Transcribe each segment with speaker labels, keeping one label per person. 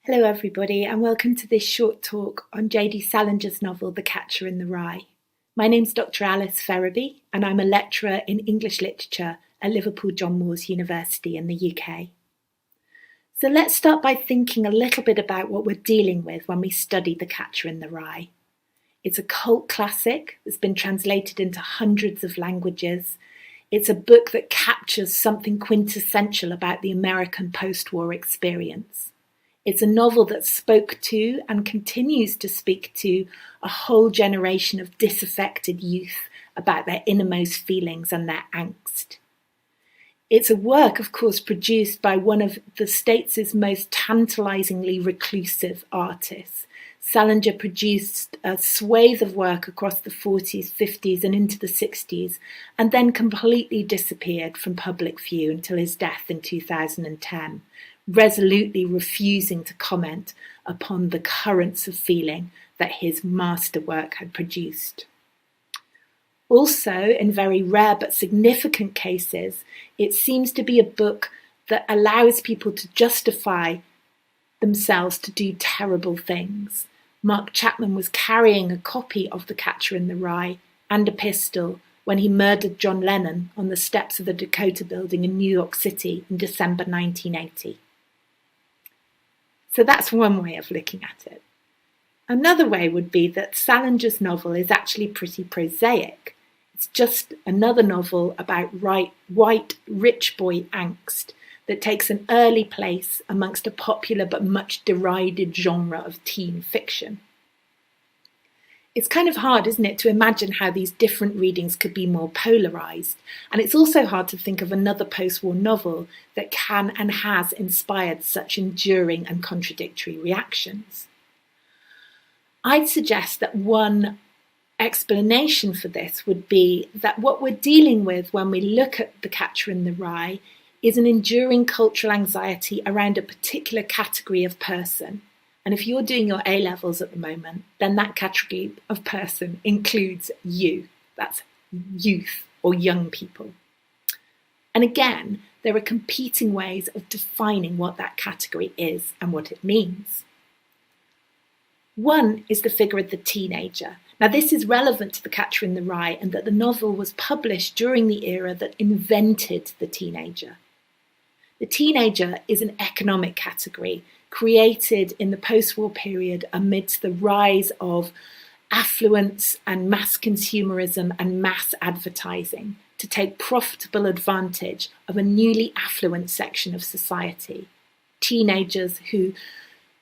Speaker 1: Hello everybody and welcome to this short talk on J.D. Salinger's novel The Catcher in the Rye. My name's Dr. Alice Ferrebe and I'm a lecturer in English literature at Liverpool John Moores University in the UK. So let's start by thinking a little bit about what we're dealing with when we study The Catcher in the Rye. It's a cult classic that's been translated into hundreds of languages. It's a book that captures something quintessential about the American post-war experience. It's a novel that spoke to and continues to speak to a whole generation of disaffected youth about their innermost feelings and their angst. It's a work, of course, produced by one of the States' most tantalizingly reclusive artists. Salinger produced a swathe of work across the 40s, 50s and into the 60s, and then completely disappeared from public view until his death in 2010. Resolutely refusing to comment upon the currents of feeling that his masterwork had produced. Also, in very rare but significant cases, it seems to be a book that allows people to justify themselves to do terrible things. Mark Chapman was carrying a copy of The Catcher in the Rye and a pistol when he murdered John Lennon on the steps of the Dakota Building in New York City in December 1980. So that's one way of looking at it. Another way would be that Salinger's novel is actually pretty prosaic. It's just another novel about white rich boy angst that takes an early place amongst a popular but much derided genre of teen fiction. It's kind of hard, isn't it, to imagine how these different readings could be more polarised. And it's also hard to think of another post-war novel that can and has inspired such enduring and contradictory reactions. I'd suggest that one explanation for this would be that what we're dealing with when we look at The Catcher in the Rye is an enduring cultural anxiety around a particular category of person. And if you're doing your A-levels at the moment, then that category of person includes you. That's youth or young people. And again, there are competing ways of defining what that category is and what it means. One is the figure of the teenager. Now, this is relevant to The Catcher in the Rye and that the novel was published during the era that invented the teenager. The teenager is an economic category created in the post-war period amidst the rise of affluence and mass consumerism and mass advertising to take profitable advantage of a newly affluent section of society. Teenagers who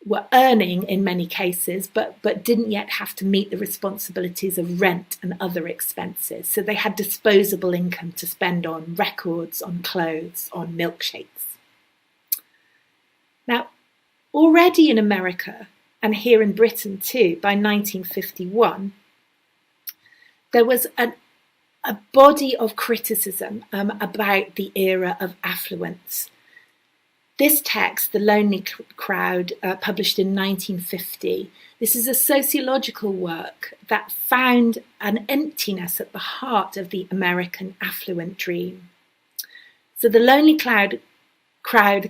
Speaker 1: were earning in many cases, but didn't yet have to meet the responsibilities of rent and other expenses. So they had disposable income to spend on records, on clothes, on milkshakes. Now, already in America, and here in Britain too, by 1951, there was a body of criticism about the era of affluence. This text, The Lonely Crowd, published in 1950, this is a sociological work that found an emptiness at the heart of the American affluent dream. So The Lonely Crowd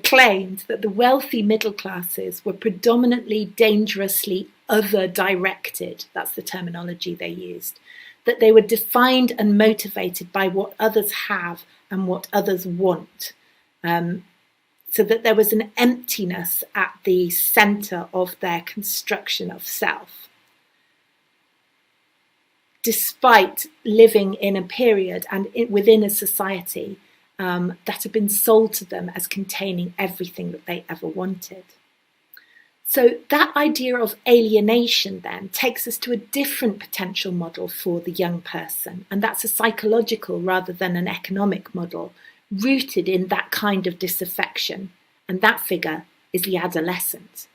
Speaker 1: claimed that the wealthy middle classes were predominantly dangerously other-directed, that's the terminology they used, that they were defined and motivated by what others have and what others want, so that there was an emptiness at the centre of their construction of self. Despite living in a period and within a society that had been sold to them as containing everything that they ever wanted. So that idea of alienation then takes us to a different potential model for the young person, and that's a psychological rather than an economic model, rooted in that kind of disaffection, and that figure is the adolescent.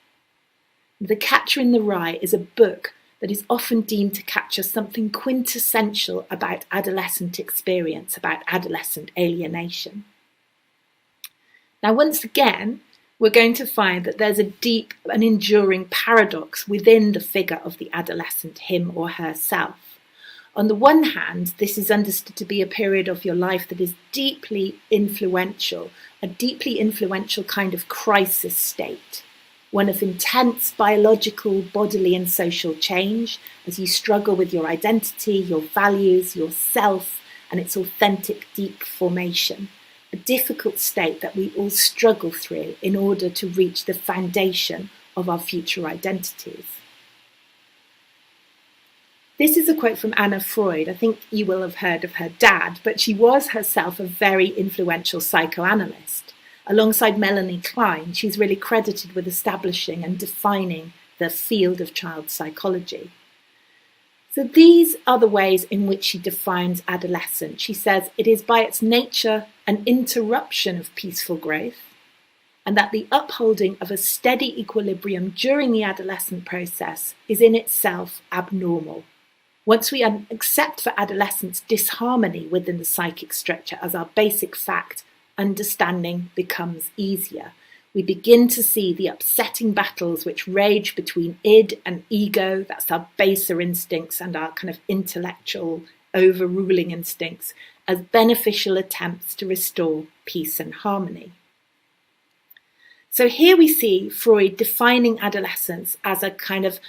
Speaker 1: The Catcher in the Rye is a book that is often deemed to capture something quintessential about adolescent experience, about adolescent alienation. Now, once again, we're going to find that there's a deep and enduring paradox within the figure of the adolescent, him or herself. On the one hand, this is understood to be a period of your life that is deeply influential, a deeply influential kind of crisis state. one of intense biological, bodily and social change as you struggle with your identity, your values, your self and its authentic deep formation, a difficult state that we all struggle through in order to reach the foundation of our future identities. This is a quote from Anna Freud. I think you will have heard of her dad, but she was herself a very influential psychoanalyst. Alongside Melanie Klein, she's really credited with establishing and defining the field of child psychology. So these are the ways in which she defines adolescence. She says it is by its nature an interruption of peaceful growth, and that the upholding of a steady equilibrium during the adolescent process is in itself abnormal. Once we accept for adolescence disharmony within the psychic structure as our basic fact, understanding becomes easier. We begin to see the upsetting battles which rage between id and ego, that's our baser instincts and our kind of intellectual overruling instincts, as beneficial attempts to restore peace and harmony. So here we see Freud defining adolescence as a kind of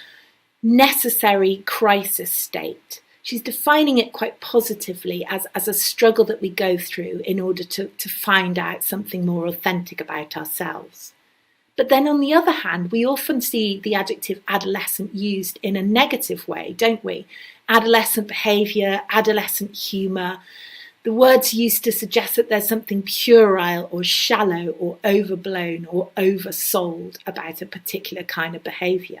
Speaker 1: necessary crisis state. She's defining it quite positively as a struggle that we go through in order to find out something more authentic about ourselves. But then on the other hand, we often see the adjective adolescent used in a negative way, don't we? Adolescent behaviour, adolescent humour. The words used to suggest that there's something puerile or shallow or overblown or oversold about a particular kind of behaviour.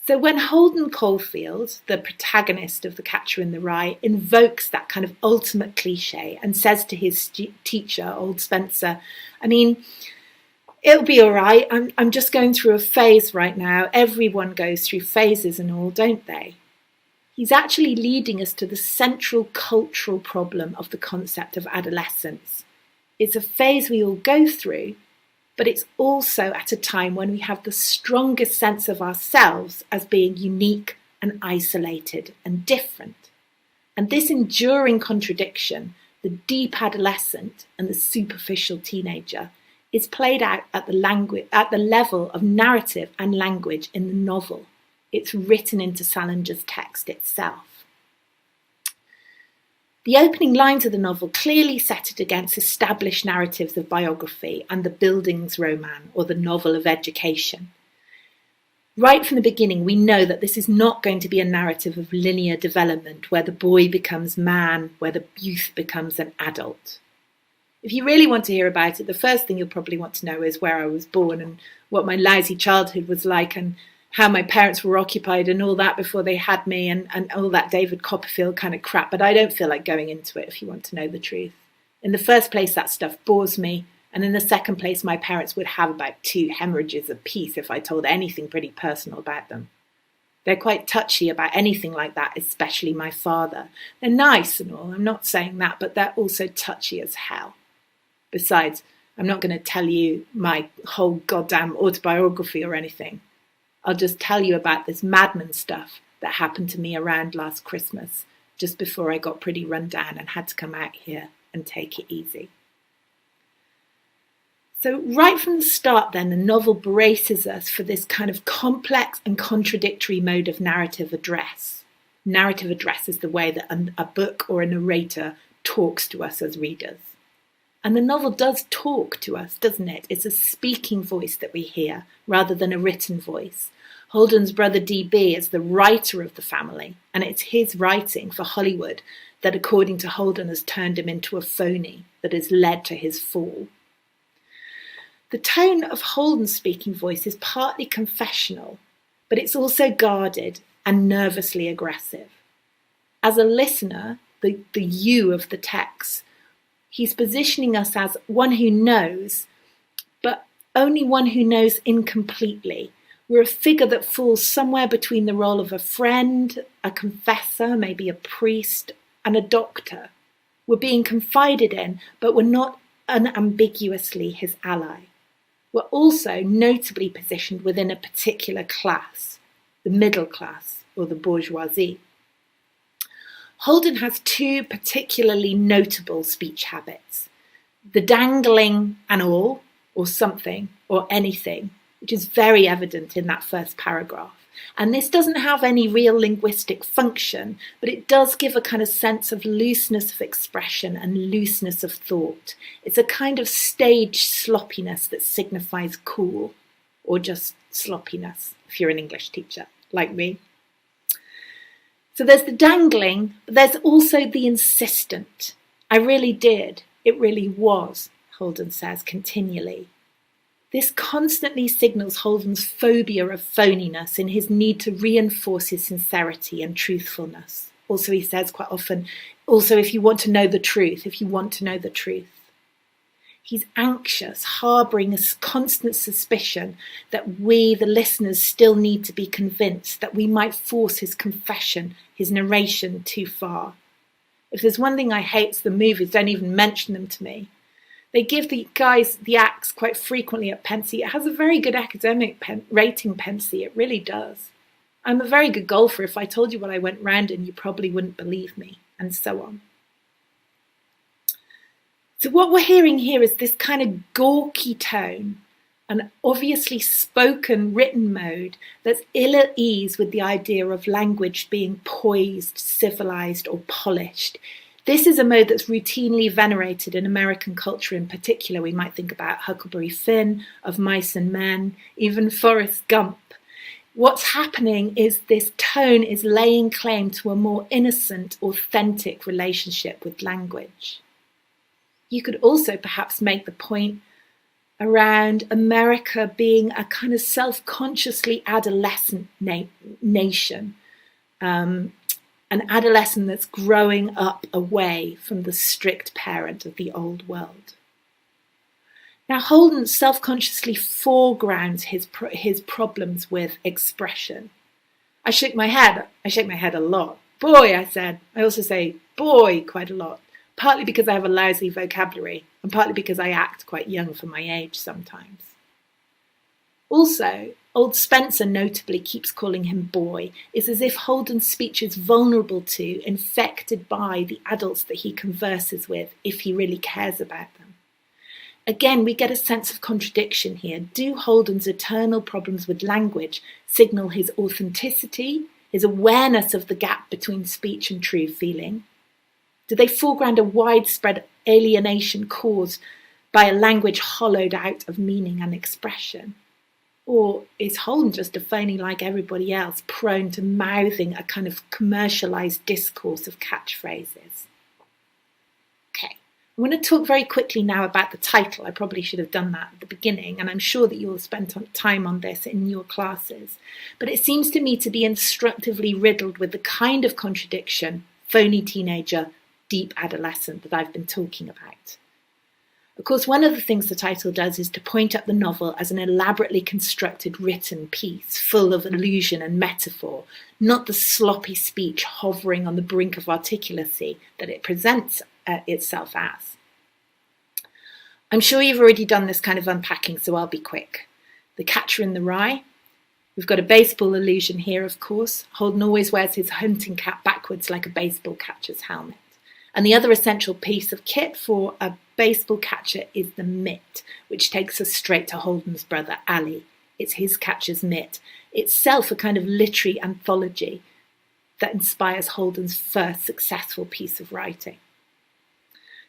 Speaker 1: So when Holden Caulfield, the protagonist of The Catcher in the Rye, invokes that kind of ultimate cliche and says to his teacher, old Spencer, I mean, it'll be all right. I'm just going through a phase right now. Everyone goes through phases and all, don't they? He's actually leading us to the central cultural problem of the concept of adolescence. It's a phase we all go through, but it's also at a time when we have the strongest sense of ourselves as being unique and isolated and different. And this enduring contradiction, the deep adolescent and the superficial teenager, is played out at the level of narrative and language in the novel. It's written into Salinger's text itself. The opening lines of the novel clearly set it against established narratives of biography and the Bildungsroman, or the novel of education. Right from the beginning, we know that this is not going to be a narrative of linear development where the boy becomes man, where the youth becomes an adult. If you really want to hear about it, the first thing you'll probably want to know is where I was born and what my lousy childhood was like and how my parents were occupied and all that before they had me and all that David Copperfield kind of crap. But I don't feel like going into it if you want to know the truth. In the first place, that stuff bores me. And in the second place, my parents would have about 2 hemorrhages apiece if I told anything pretty personal about them. They're quite touchy about anything like that, especially my father. They're nice and all, I'm not saying that, but they're also touchy as hell. Besides, I'm not going to tell you my whole goddamn autobiography or anything. I'll just tell you about this madman stuff that happened to me around last Christmas, just before I got pretty run down and had to come out here and take it easy. So right from the start then, the novel braces us for this kind of complex and contradictory mode of narrative address. Narrative address is the way that a book or a narrator talks to us as readers. And the novel does talk to us, doesn't it? It's a speaking voice that we hear rather than a written voice. Holden's brother D.B. is the writer of the family, and it's his writing for Hollywood that, according to Holden, has turned him into a phony that has led to his fall. The tone of Holden's speaking voice is partly confessional, but it's also guarded and nervously aggressive. As a listener, the you of the text, he's positioning us as one who knows, but only one who knows incompletely. We're a figure that falls somewhere between the role of a friend, a confessor, maybe a priest, and a doctor. We're being confided in, but we're not unambiguously his ally. We're also notably positioned within a particular class, the middle class or the bourgeoisie. Holden has 2 particularly notable speech habits: the dangling and all, or something, or anything, which is very evident in that first paragraph. And this doesn't have any real linguistic function, but it does give a kind of sense of looseness of expression and looseness of thought. It's a kind of staged sloppiness that signifies cool, or just sloppiness, if you're an English teacher, like me. So there's the dangling, but there's also the insistent. I really did. It really was, Holden says continually. This constantly signals Holden's phobia of phoniness in his need to reinforce his sincerity and truthfulness. Also, he says quite often, also, if you want to know the truth, if you want to know the truth. He's anxious, harbouring a constant suspicion that we, the listeners, still need to be convinced that we might force his confession, his narration too far. If there's one thing I hate, it's the movies don't even mention them to me. They give the guys the acts quite frequently at Pencey. It has a very good academic rating, Pencey. It really does. I'm a very good golfer. If I told you what I went round in, you probably wouldn't believe me, and so on. So what we're hearing here is this kind of gawky tone, an obviously spoken written mode that's ill at ease with the idea of language being poised, civilized, or polished. This is a mode that's routinely venerated in American culture in particular. We might think about Huckleberry Finn, Of Mice and Men, even Forrest Gump. What's happening is this tone is laying claim to a more innocent, authentic relationship with language. You could also perhaps make the point around America being a kind of self-consciously adolescent nation, an adolescent that's growing up away from the strict parent of the old world. Now, Holden self-consciously foregrounds his problems with expression. I shake my head a lot. Boy, I said. I also say boy quite a lot, partly because I have a lousy vocabulary and partly because I act quite young for my age sometimes. Also, old Spencer notably keeps calling him boy. It's as if Holden's speech is vulnerable to, infected by the adults that he converses with, if he really cares about them. Again, we get a sense of contradiction here. Do Holden's eternal problems with language signal his authenticity, his awareness of the gap between speech and true feeling? Do they foreground a widespread alienation caused by a language hollowed out of meaning and expression? Or is Holden just a phony like everybody else, prone to mouthing a kind of commercialised discourse of catchphrases? Okay, I'm going to talk very quickly now about the title. I probably should have done that at the beginning, and I'm sure that you'll spend time on this in your classes. But it seems to me to be instructively riddled with the kind of contradiction, phony teenager, deep adolescent, that I've been talking about. Of course, one of the things the title does is to point up the novel as an elaborately constructed written piece, full of allusion and metaphor, not the sloppy speech hovering on the brink of articulacy that it presents itself as. I'm sure you've already done this kind of unpacking, so I'll be quick. The Catcher in the Rye. We've got a baseball allusion here, of course. Holden always wears his hunting cap backwards like a baseball catcher's helmet. And the other essential piece of kit for a baseball catcher is the mitt, which takes us straight to Holden's brother, Ali. It's his catcher's mitt, itself a kind of literary anthology that inspires Holden's first successful piece of writing.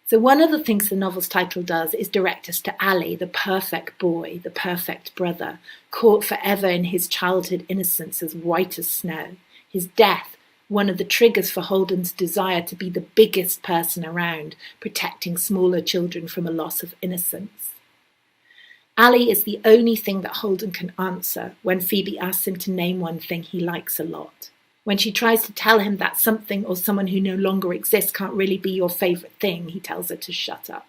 Speaker 1: So one of the things the novel's title does is direct us to Ali, the perfect boy, the perfect brother, caught forever in his childhood innocence as white as snow. His death, one of the triggers for Holden's desire to be the biggest person around, protecting smaller children from a loss of innocence. Ali is the only thing that Holden can answer when Phoebe asks him to name one thing he likes a lot. When she tries to tell him that something or someone who no longer exists can't really be your favourite thing, he tells her to shut up.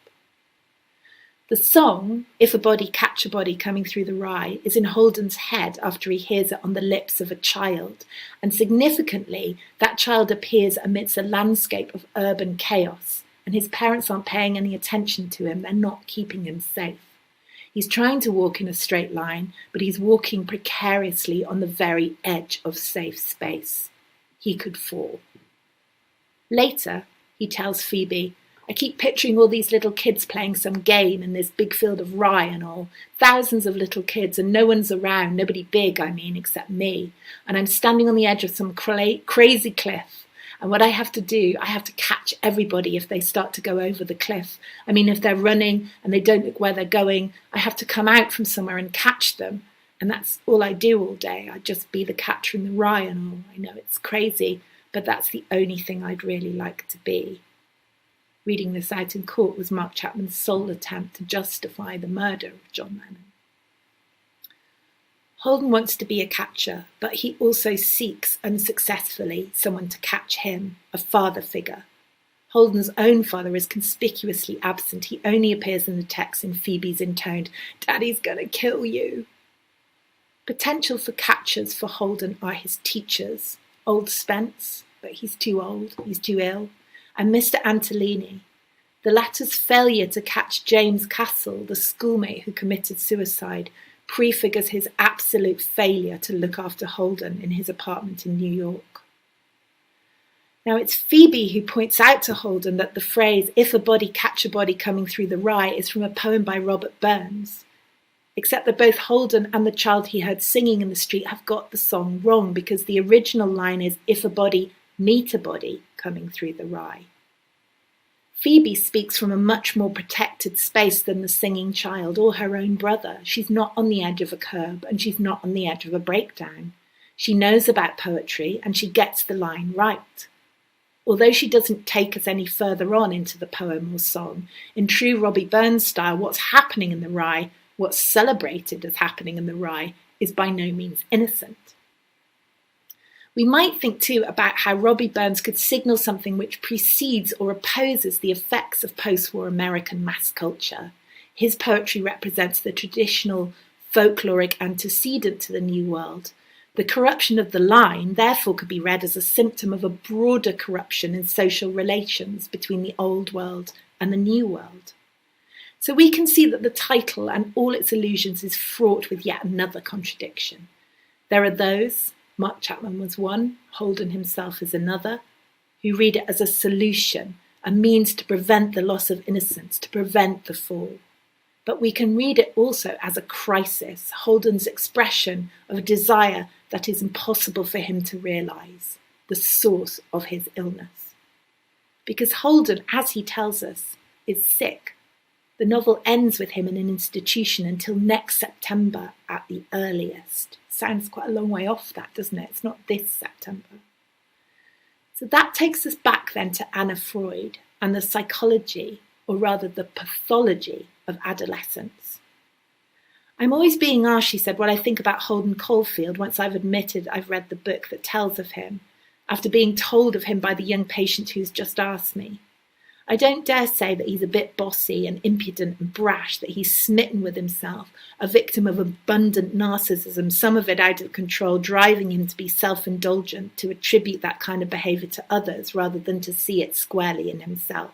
Speaker 1: The song, If a Body Catch a Body Coming Through the Rye, is in Holden's head after he hears it on the lips of a child, and significantly, that child appears amidst a landscape of urban chaos, and his parents aren't paying any attention to him, they're not keeping him safe. He's trying to walk in a straight line, but he's walking precariously on the very edge of safe space. He could fall. Later, he tells Phoebe, I keep picturing all these little kids playing some game in this big field of rye and all. Thousands of little kids, and no one's around, nobody big, I mean, except me. And I'm standing on the edge of some crazy cliff. And what I have to do, I have to catch everybody if they start to go over the cliff. I mean, if they're running and they don't look where they're going, I have to come out from somewhere and catch them. And that's all I do all day. I just be the catcher in the rye and all. I know it's crazy, but that's the only thing I'd really like to be. Reading this out in court was Mark Chapman's sole attempt to justify the murder of John Lennon. Holden wants to be a catcher, but he also seeks unsuccessfully someone to catch him, a father figure. Holden's own father is conspicuously absent. He only appears in the text in Phoebe's intoned, "Daddy's gonna kill you." Potential for catchers for Holden are his teachers, old Spence, but he's too old, he's too ill, and Mr. Antolini. The latter's failure to catch James Castle, the schoolmate who committed suicide, prefigures his absolute failure to look after Holden in his apartment in New York. Now it's Phoebe who points out to Holden that the phrase, "if a body catch a body coming through the rye," is from a poem by Robert Burns. Except that both Holden and the child he heard singing in the street have got the song wrong, because the original line is, "if a body meet a body coming through the rye." Phoebe speaks from a much more protected space than the singing child or her own brother. She's not on the edge of a curb, and she's not on the edge of a breakdown. She knows about poetry, and she gets the line right. Although she doesn't take us any further on into the poem or song, in true Robbie Burns style, what's happening in the rye, what's celebrated as happening in the rye, is by no means innocent. We might think too about how Robbie Burns could signal something which precedes or opposes the effects of post-war American mass culture. His poetry represents the traditional folkloric antecedent to the New World. The corruption of the line therefore could be read as a symptom of a broader corruption in social relations between the Old World and the New World. So we can see that the title and all its allusions is fraught with yet another contradiction. There are those, Mark Chapman was one, Holden himself is another, who read it as a solution, a means to prevent the loss of innocence, to prevent the fall. But we can read it also as a crisis, Holden's expression of a desire that is impossible for him to realise, the source of his illness. Because Holden, as he tells us, is sick. The novel ends with him in an institution until next September at the earliest. Sounds quite a long way off that, doesn't it? It's not this September. So that takes us back then to Anna Freud and the psychology, or rather the pathology, of adolescence. "I'm always being asked," she said, "what I think about Holden Caulfield once I've admitted I've read the book that tells of him, after being told of him by the young patient who's just asked me. I don't dare say that he's a bit bossy and impudent and brash, that he's smitten with himself, a victim of abundant narcissism, some of it out of control, driving him to be self-indulgent, to attribute that kind of behaviour to others rather than to see it squarely in himself.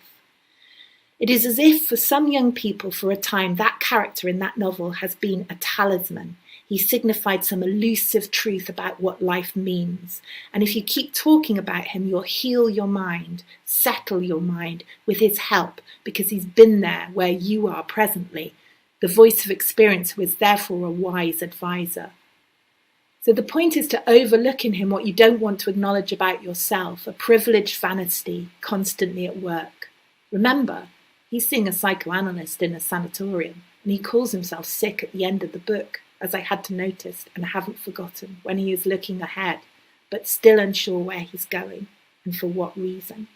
Speaker 1: It is as if for some young people for a time that character in that novel has been a talisman. He signified some elusive truth about what life means. And if you keep talking about him, you'll heal your mind, settle your mind with his help, because he's been there where you are presently, the voice of experience who is therefore a wise advisor. So the point is to overlook in him what you don't want to acknowledge about yourself, a privileged vanity constantly at work. Remember, he's seeing a psychoanalyst in a sanatorium, and he calls himself sick at the end of the book, as I had to notice and haven't forgotten, when he is looking ahead, but still unsure where he's going and for what reason.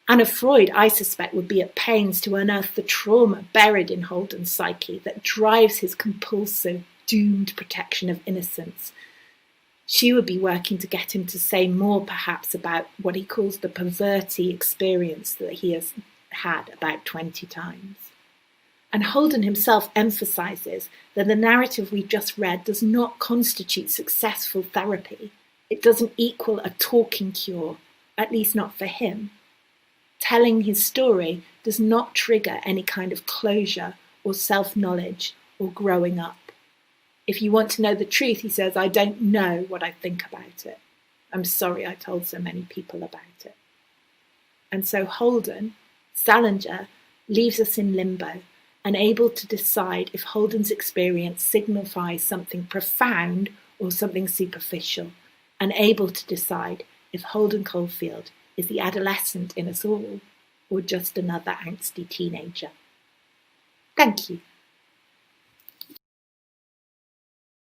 Speaker 1: Anna Freud, I suspect, would be at pains to unearth the trauma buried in Holden's psyche that drives his compulsive, doomed protection of innocence. She would be working to get him to say more, perhaps, about what he calls the perverty experience that he has had about 20 times. And Holden himself emphasises that the narrative we just read does not constitute successful therapy. It doesn't equal a talking cure, at least not for him. Telling his story does not trigger any kind of closure or self-knowledge or growing up. If you want to know the truth, he says, I don't know what I think about it. I'm sorry I told so many people about it. And so Holden, Salinger, leaves us in limbo, unable to decide if Holden's experience signifies something profound or something superficial, unable to decide if Holden Caulfield is the adolescent in us all or just another angsty teenager. Thank you.